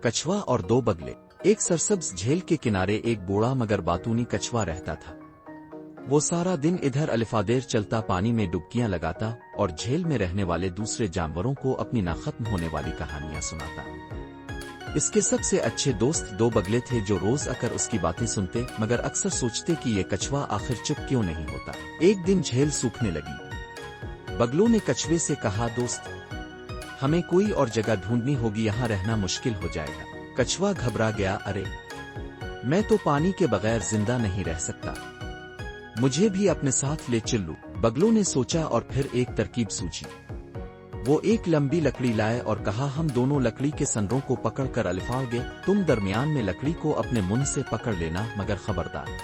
कछवा और दो बगले। एक सरसब्ज झील के किनारे एक बूढ़ा मगर बातूनी कछवा रहता था। वो सारा दिन इधर अलिफादेर चलता, पानी में डुबकियां लगाता और झील में रहने वाले दूसरे जानवरों को अपनी ना खत्म होने वाली कहानियां सुनाता। इसके सबसे अच्छे दोस्त दो बगले थे, जो रोज आकर उसकी बातें सुनते मगर अक्सर सोचते कि ये कछवा आखिर चुप क्यों नहीं होता। एक दिन झील सूखने लगी। बगलों ने कछवे से कहा, दोस्त, हमें कोई और जगह ढूंढनी होगी, यहाँ रहना मुश्किल हो जाएगा। कछवा घबरा गया, अरे मैं तो पानी के बगैर जिंदा नहीं रह सकता, मुझे भी अपने साथ ले चलो। बगलों ने सोचा और फिर एक तरकीब सूझी। वो एक लंबी लकड़ी लाए और कहा, हम दोनों लकड़ी के संरों को पकड़कर अलिफाओगे, तुम दरमियान में लकड़ी को अपने मुंह से पकड़ लेना, मगर खबरदार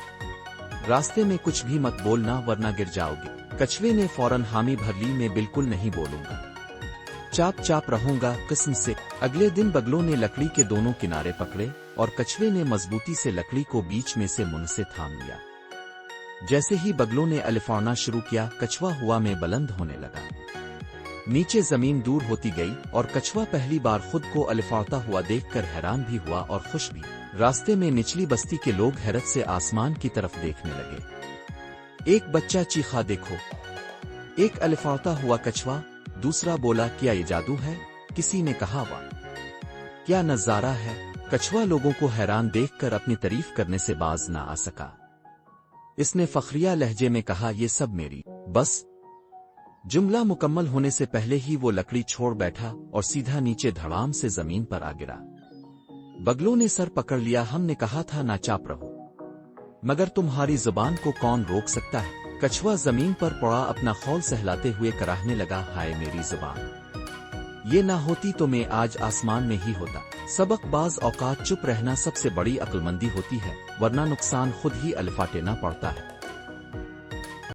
रास्ते में कुछ भी मत बोलना वरना गिर जाओगे। कछवे ने फौरन हामी भर ली, मैं बिल्कुल नहीं बोलूंगा, चाप चाप रहूंगा कसम से। अगले दिन बगलों ने लकड़ी के दोनों किनारे पकड़े और कछवे ने मजबूती से लकड़ी को बीच में से मुंह से थाम लिया। जैसे ही बगलों ने अलिफाना शुरू किया, कछवा हवा में बुलंद होने लगा। नीचे जमीन दूर होती गई और कछवा पहली बार खुद को अलिफाता हुआ देखकर हैरान भी हुआ और खुश भी। रास्ते में निचली बस्ती के लोग हैरत से आसमान की तरफ देखने लगे। एक बच्चा चीखा, देखो, एक अलिफाता हुआ कछवा। दूसरा बोला, क्या ये जादू है? किसी ने कहा, वाह क्या नजारा है। कछवा लोगों को हैरान देखकर अपनी तारीफ करने से बाज ना आ सका। इसने फखरिया लहजे में कहा, ये सब मेरी बस। जुमला मुकम्मल होने से पहले ही वो लकड़ी छोड़ बैठा और सीधा नीचे धड़ाम से जमीन पर आ गिरा। बगलों ने सर पकड़ लिया, हमने कहा था ना चाप रहो, मगर तुम्हारी जुबान को कौन रोक सकता है। कछवा जमीन पर पड़ा अपना खौल सहलाते हुए कराहने लगा, हाय मेरी जुबान, ये ना होती तो मैं आज आसमान में ही होता। सबक बाज औकात चुप रहना सबसे बड़ी अक्लमंदी होती है, वरना नुकसान खुद ही अलिफाटेना पड़ता है।